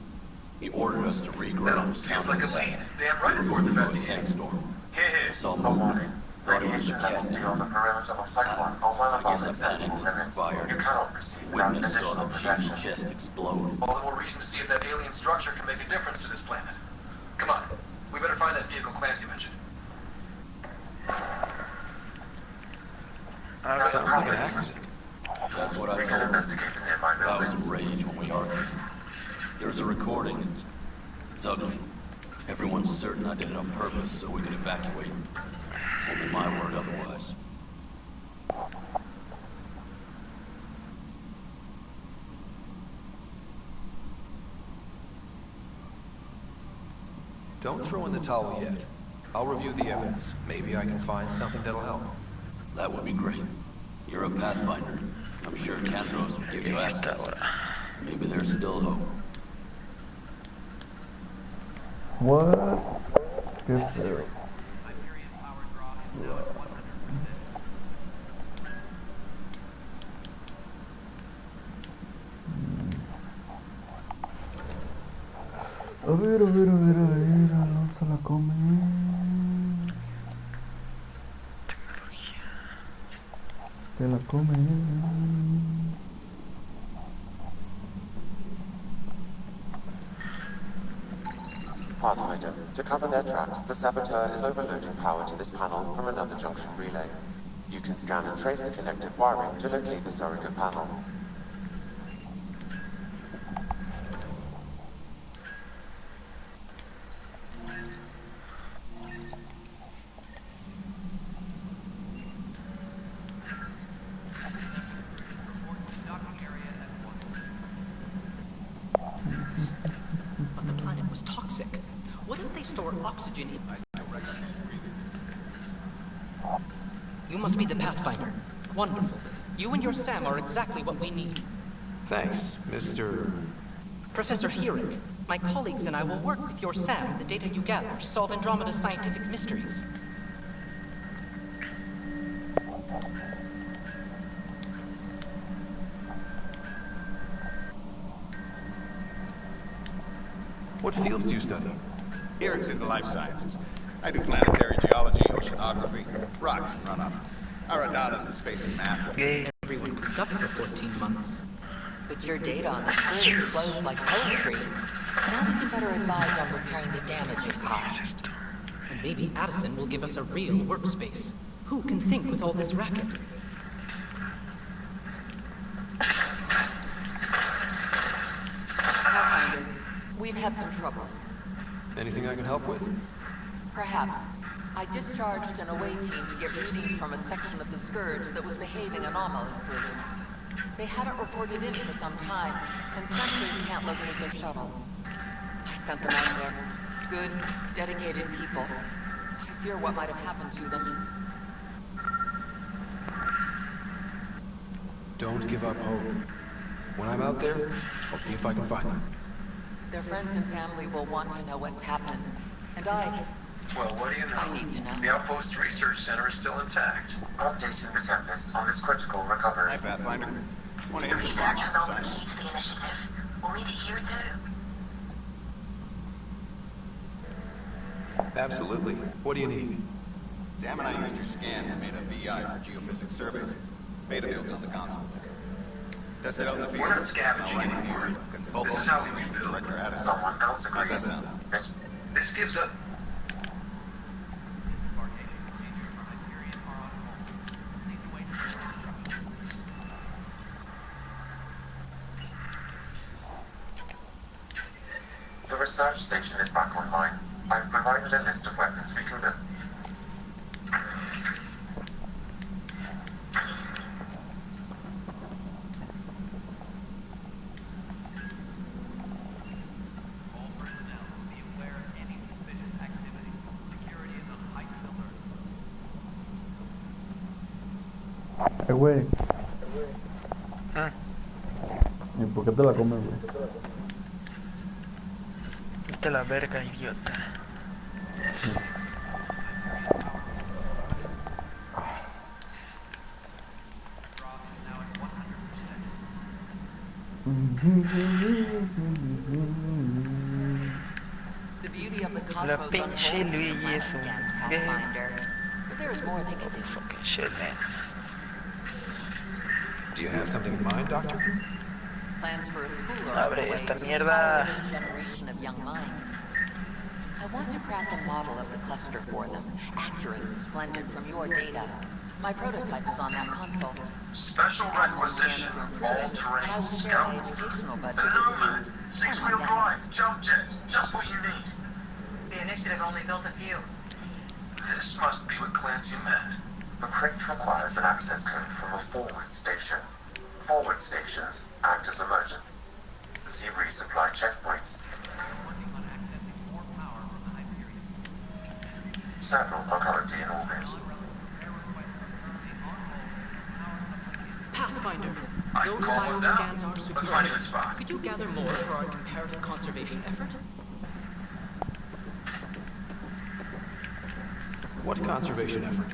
He ordered us to regroup, Feels like a lead. counterattack. Damn right it's worth Into a investigating. sandstorm. Hey, I saw movement. Thought it was the Radiation levels cat. beyond the perimeter of Site 1 are well I above guess I acceptable panicked and limits. fired. You cannot proceed without Witness saw additional the protection. chief's chest explode. all the more reason to see if that alien structure can make a difference to this planet. Come on, we better find that vehicle Clancy mentioned. Sounds like an accident. That's what I told him. I was enraged when we argued. There's a recording. It's ugly. Everyone's certain I did it on purpose so we could evacuate. Only my word otherwise. Don't throw in the towel yet. I'll review the evidence. Maybe I can find something that'll help. That would be great. You're a Pathfinder. I'm sure Kandros will give you access. Maybe there's still hope. What? ¿Qué feo? A ver, vamos a la comer. Te la comen. Pathfinder, to cover their tracks, the saboteur is overloading power to this panel from another junction relay. You can scan and trace the connected wiring to locate the surrogate panel. But the planet was toxic. What if they store oxygen in... You must be the Pathfinder. Wonderful. You and your Sam are exactly what we need. Thanks, Mr. Professor Heering, my colleagues and I will work with your Sam and the data you gather to solve Andromeda's scientific mysteries. What fields do you study? Eric's into life sciences. I do planetary geology, oceanography, rocks and runoff. Aradana's the space and math. Everyone cooked up for 14 months. But your data on the screen flows like poetry. Now we can better advise on repairing the damage it caused. And maybe Addison will give us a real workspace. Who can think with all this racket? Pathfinder, we've had some trouble. Anything I can help with? Perhaps. I discharged an away team to get readings from a section of the Scourge that was behaving anomalously. They haven't reported in for some time, and sensors can't locate their shuttle. I sent them out there. Good, dedicated people. I fear what might have happened to them. Don't give up hope. When I'm out there, I'll see if I can find them. Their friends and family will want to know what's happened. And Well, what do you know? I need to know. The Outpost Research Center is still intact. Updating the Tempest on its critical recovery. Hi, Pathfinder. Want to hit some Research rocks is for all the science? key to the initiative. We'll need it here too. Absolutely. What do you need? Sam and I used your scans and made a VI for geophysics surveys. Beta builds on the console there. Tested out in the field. We're not scavenging Now, anymore. here, consult This on is how we scans from rebuild. Director Addison. Someone else How's that agrees. sound? This gives up. The research station is back online. I've provided a list of weapons we can build. Güey. Ah. ¿Y por qué te la comes, güey? Vete a la verga, idiota. The beauty of the La cosmos pinche unfolds in the Luigi planet es un scans, gay. Pathfinder. But there is more they can do. Fucking shit, man. Do you have something in mind, Doctor? Plans for a school are Abre underway esta to mierda. inspire a new generation of young minds. I want to craft a model of the cluster for them, accurate and splendid from your data. My prototype is on that console. Special requisition, all-terrain I will share scout. my educational budget The with you. Nomad, six-wheel drive, jump jets, just what you need. The initiative only built a few. This must be what Clancy meant. The crate requires an access code from a forward station. Forward stations act as emergency resupply checkpoints. Several are currently in orbit. Pathfinder, I those call it now. bioscans are Let's find a superb. good spot. Could you gather more for our comparative conservation effort? What conservation effort?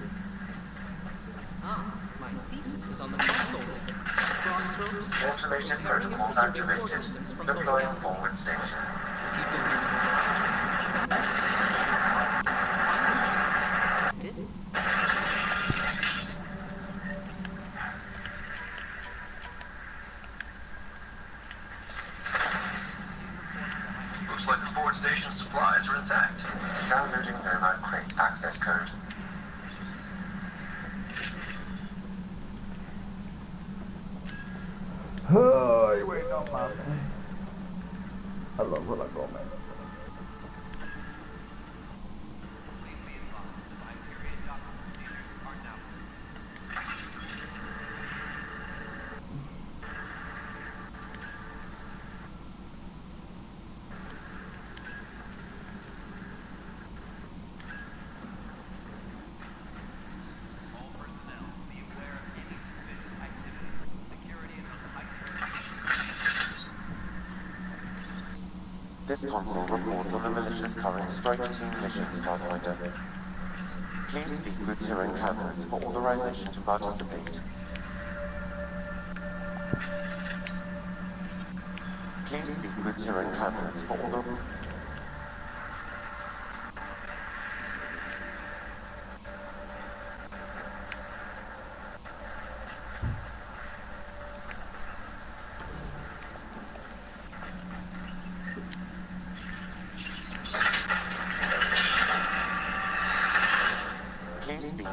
Ah, my thesis is on the console there. Broad strokes. Automated comparing and protocols preserving activated. organisms from both Deploying galaxies. forward station. If you don't know what bioscans did? Looks like the forward station supplies are intact. Downloading Nomad crate access code. Ay, güey, no mames. A lo mejor la comen. This console reports on the militia's current Strike Team missions, Pathfinder. Please speak with Tyrion Cadros for authorization to participate. Please speak with Tyrion Cadros for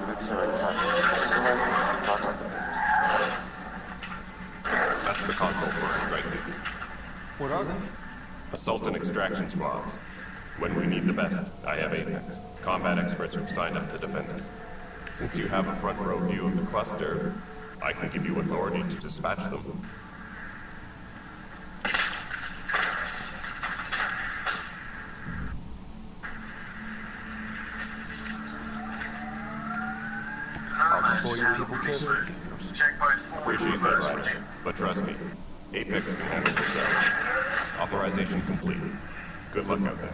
with Tyrion characters for authorization to participate. That's the console for our strike team. What are they? Assault and extraction squads. When we need the best, I have Apex, combat experts who've signed up to defend us. Since you have a front row view of the cluster, I can give you authority to dispatch them. I'll deploy your people carefully. Appreciate that, Ryder. But trust me, Apex can handle themselves. Authorization complete. Good luck out there.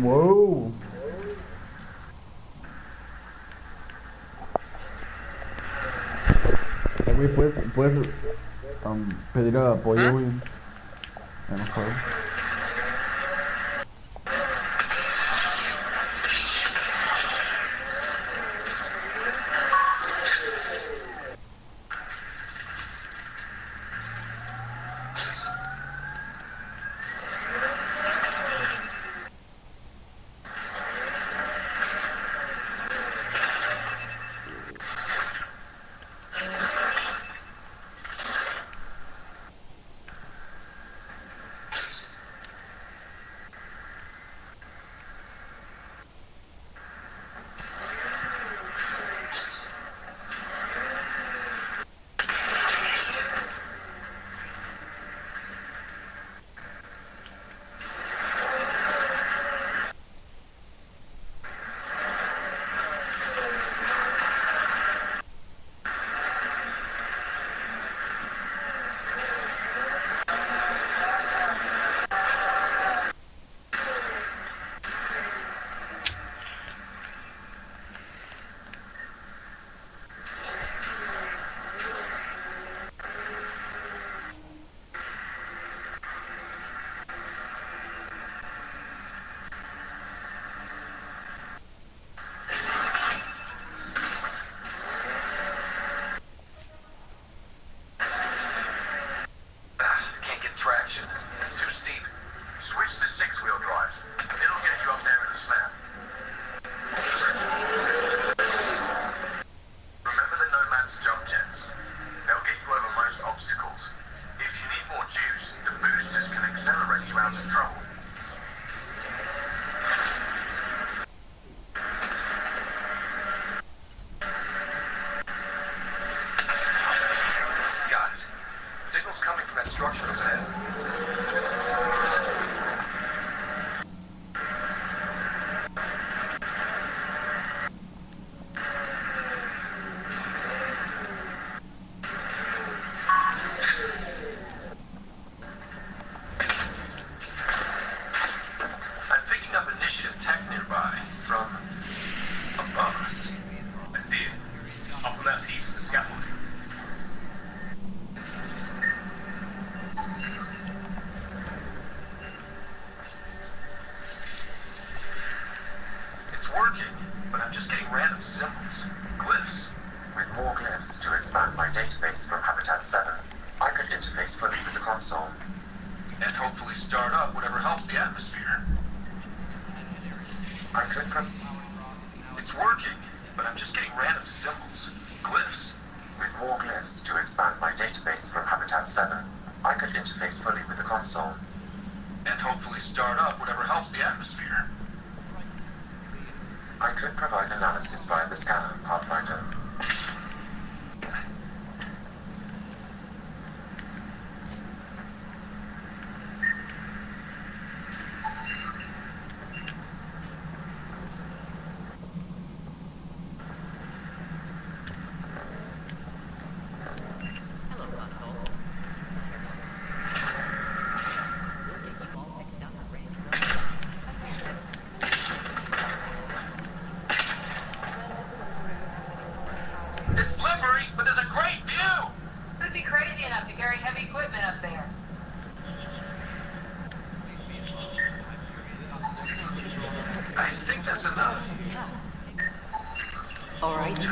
Wow. Güey, puedes pedir apoyo, güey. Enojado.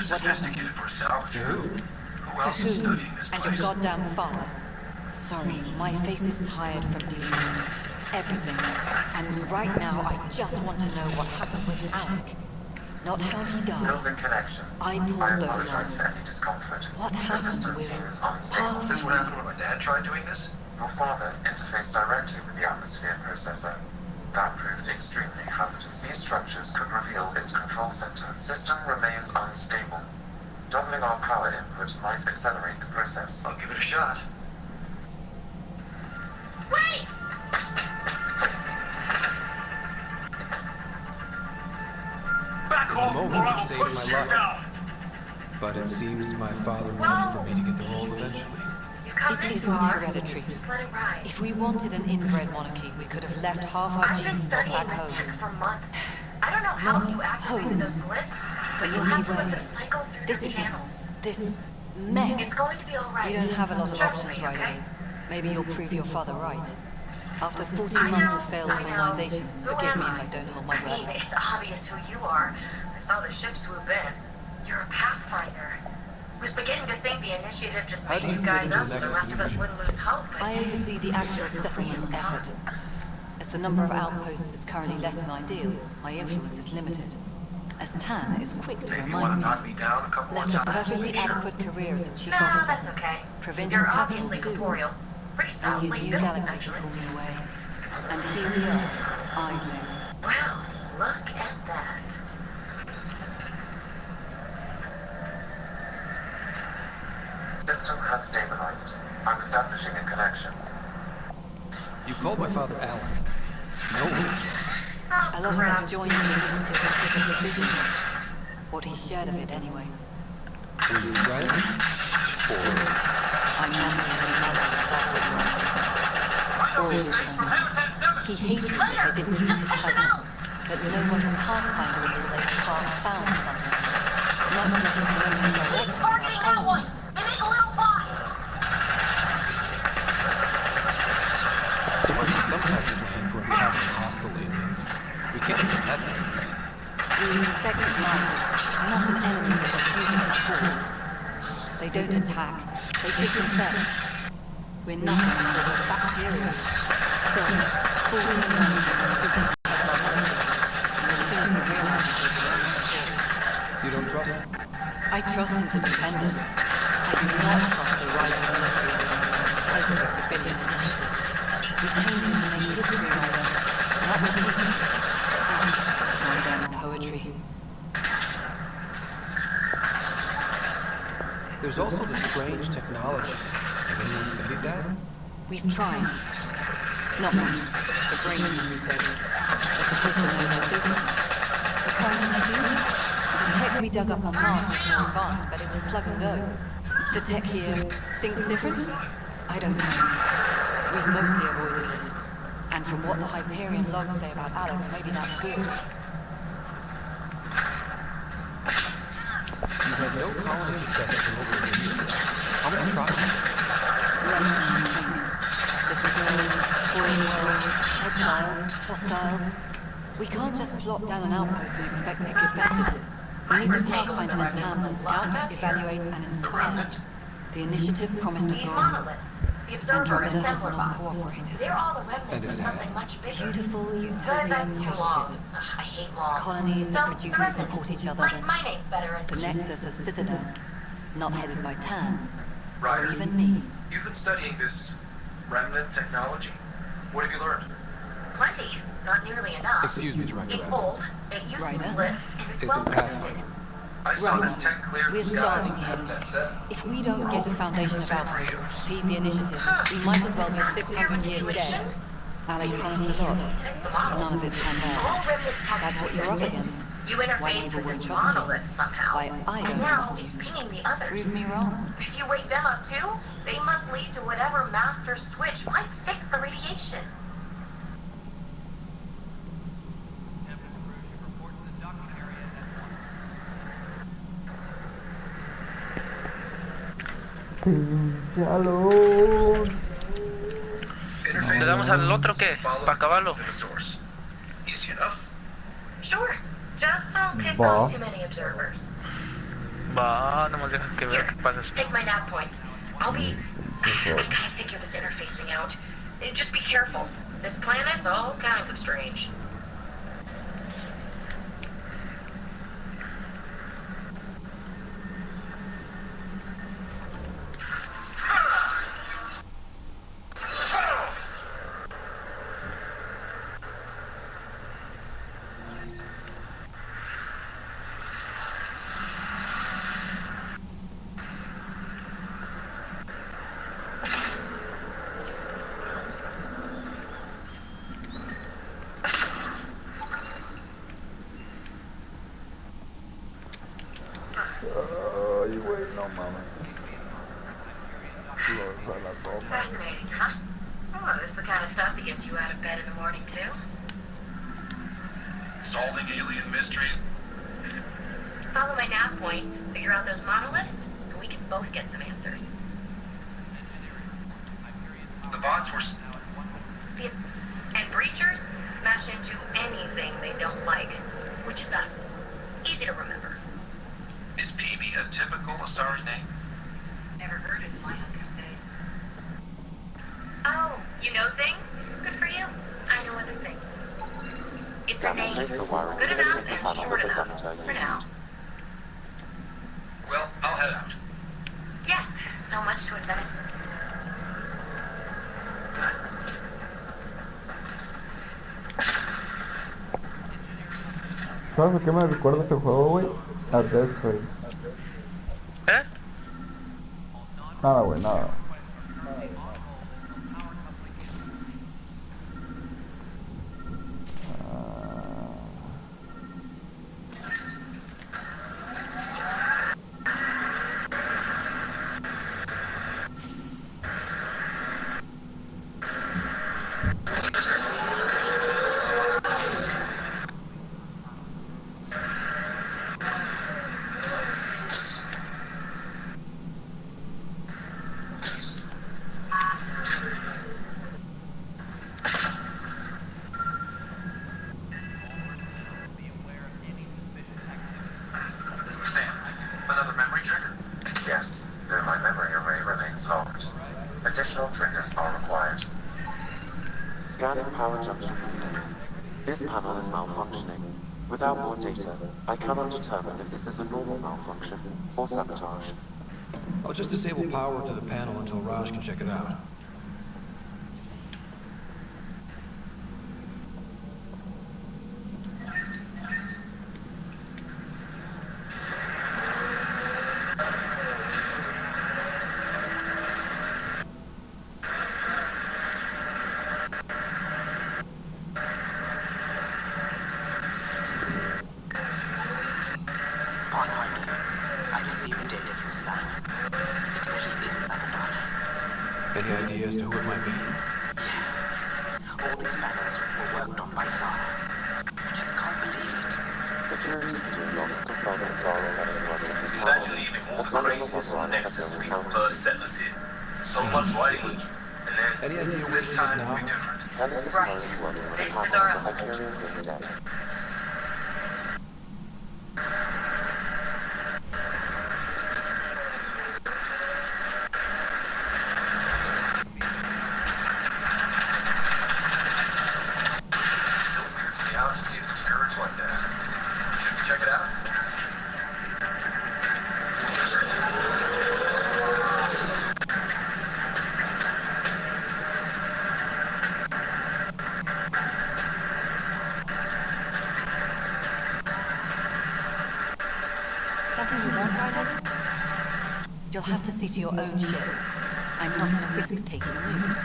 What happened? To who? To who? And your goddamn father. Sorry, my face is tired from dealing with everything. And right now, I just want to know what happened with Alec. Not how he died. Building connection. I pulled those logs. For any discomfort. What happened with Is this what happened when my dad tried doing this? Your father interfaced directly with the atmosphere processor. That proved extremely hazardous. These structures could reveal its control center. System remains unstable. Doubling our power input might accelerate the process. I'll give it a shot. Wait! In the moment, it saved my life. But it seems my father meant for me to get the role eventually. It isn't hereditary. If we wanted an inbred monarchy, we could have left half our genes stock back home. I don't know how Not you activate those home. lists, The but you have Milky to let Way. them cycle through This the is channels. this mess. It's going to be alright. We don't have a lot of Trust options me, right okay? now. Maybe you'll prove your father right. After 14 months of failed colonization, forgive me if I don't hold my I mean, breath. it's obvious who you are. I saw the ship swoop in. You're a pathfinder. I was beginning to think the initiative just How made do you you fit guys into up the so the Nexus rest of us leadership? wouldn't lose hope. I oversee the actual settlement effort. As the number of outposts is currently less than ideal, my influence is limited. As Tan is quick to Maybe you want remind to me, knock me down a couple more left a times. perfectly adequate career as a chief No, officer. that's okay. Provincial You're capital obviously too. corporeal. Pretty Only a solidly new built, galaxy to actually. pull me away. And here we are, idling. Wow, look at that. System has stabilized. I'm establishing a connection. You called my father Alec. No one A lot of us joined the initiative because of his vision. What he shared of it, anyway. Were you friends? Or... I'm not being my mother, if that's what you're asking. Or his friend. He hated that I didn't use his title. But no one's a pathfinder until they've path-found something. Much like a colonial director without colonies. There must be some kind of plan for encountering hostile aliens. We can't have been that naive. We expected life, not an enemy that refuses to talk. They don't attack, they disinfect. We're nothing until we're bacteria. So, 14 months of the stupid head of our military, and as soon as he realizes we're doing this shit. You don't trust him? I trust him to defend us. I do not trust a rising military appearance and supposedly civilian initiative. We came here to make history, Ryder, not repeat it. Goddamn poetry. There's also the strange technology. Has anyone studied that? We've tried. Not me. The brains in research. They're supposed to know their business. The current excuse? The tech we dug up on Mars was more advanced, but it was plug and go. The tech here thinks different? I don't know. We've mostly avoided it. And from what the Hyperion logs say about Alec, maybe that's good. You've had no colony successes in over a year. How many tribes? Less than you think. The scourge, spoiling worlds, exiles, hostiles. We can't just plop down an outpost and expect picket fences. We need the Pathfinder and Sam to scout, evaluate, and inspire. The initiative promised a goal. Andromeda has not cooperated. They're all the remnants of something much bigger. Beautiful But utopian that's too long. horseshit. I hate long. Colonies that produce and support each other. My name's better as The Nexus as Citadel. Not headed by Tan. Or Ryder, even me. you've been studying this remnant technology. What have you learned? plenty. Not nearly enough. Excuse me, Director It's Adams. old. It used to live, and it's It's well a Pathfinder. I saw Right. this tech clear the We're skies starving and here. habitat set. If we don't get a foundation of outposts to feed the initiative, we might as well be 600 years dead. Alec promised a lot. None of it panned out. That's what you're up against. You Why interface people with won't this trust you. monolith somehow. Why I and don't now trust you. it's pinging the others. Prove me wrong. If you wake them up too, they must lead to whatever master switch might fix the radiation. ¿Le damos al otro qué? ¿Para acabarlo? Easy enough. Sure. Just don't piss Va. off too many observers. Va, nomás deja que vea qué pasa. Take my nav points. I'll be... I've got to figure this interfacing out. Just be careful. This planet's all kinds of strange. Ay, güey, no mames. Los a la toma. Fascinating, huh? Oh, this is the kind of stuff that gets you out of bed in the morning, too. Solving alien mysteries. Follow my nav points, figure out those monoliths, and we can both get some answers. The bots were... And breachers smash into anything they don't like, which is us. Easy to remember. Is PB a typical Asari name? Never heard it in my 100 days. Oh, you know things? Good for you. I know other things. It's a name. Good enough and short enough. For now. Well, I'll head out. Yes, so much to invent. ¿Sabes a qué me recuerda este juego, güey? A Death Space. ¿Eh? Nada, güey, nada. Yes, though my memory array remains locked. Additional triggers are required. Scanning power junction readings. This panel is malfunctioning. Without more data, I cannot determine if this is a normal malfunction or sabotage. I'll just disable power to the panel until Raj can check it out. Any idea as to who it might be? All these panels were worked on by Zara. I just can't believe it. Security video logs confirm that Zara had us working this panel, Imagine even more as well as the craziness one on Ryan had Nexus no we encounter. first settlers here. So much riding with you. And then Any idea where this she is time now? will be different. Kellis is currently working on a This is panel our on the Hyperion Wing deck. Still weird me out to see the Scourge like that. Should we check it out? Something you want, Ryder? You'll have to see to your own ship. I'm not in a risk-taking mood.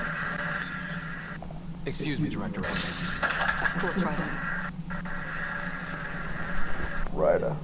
Excuse me, Director X. Of course, Ryder. Ryder.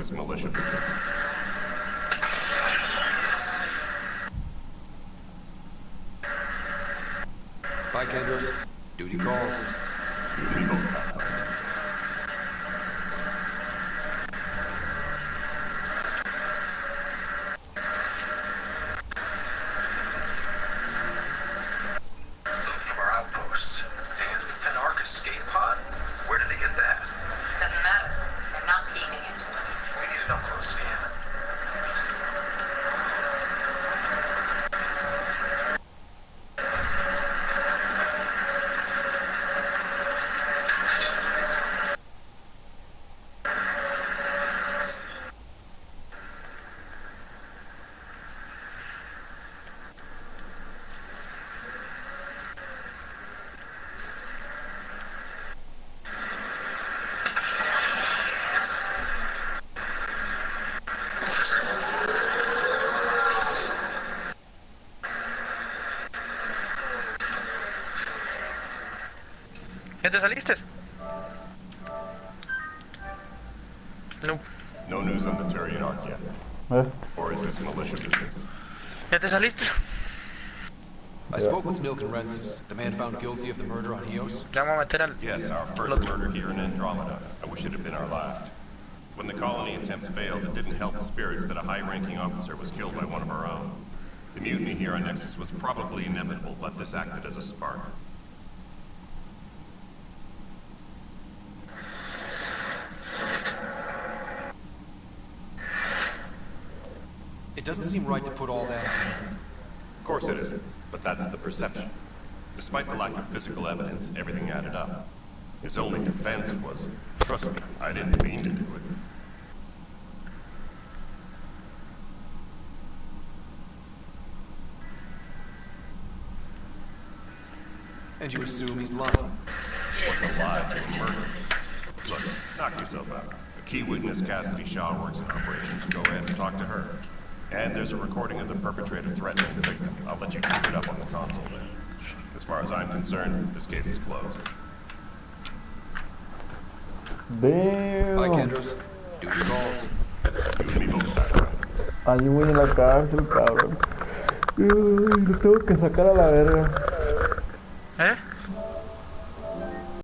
this militia business? Bye, Kendros. Duty calls. You and me both, Pathfinder. From our outposts. And an Ark escape pod? Where did they get that? Doesn't matter. They're not keeping it. We need an up-close scan. ¿Ya te saliste? No. No news on the Turian Ark yet. Or is this militia business? ¿Ya te saliste? I spoke with Nilk and Rensis, the man found guilty of the murder on Eos. Yes, our first murder here in Andromeda. I wish it had been our last. When the colony attempts failed, it didn't help the spirits that a high-ranking officer was killed by one of our own. The mutiny here on Nexus was probably inevitable, but this acted as a spark. It doesn't seem right to put all that on me. Of course it isn't, but that's the perception. Despite the lack of physical evidence, everything added up. His only defense was, trust me, I didn't mean to do it. And you assume he's lying? What's a lie to a murder? Look, knock yourself out. A key witness, Cassidy Shaw, works in operations. Go ahead and talk to her. And there's a recording of the perpetrator threatening the victim. I'll let you keep it up on the console. As far as I'm concerned, this case is closed. Damn. Bye, Kendros. Duty calls. You and me both, Pathfinder. Allí voy en la cárcel, cabrón. Lo tengo que sacar a la verga. ¿Eh?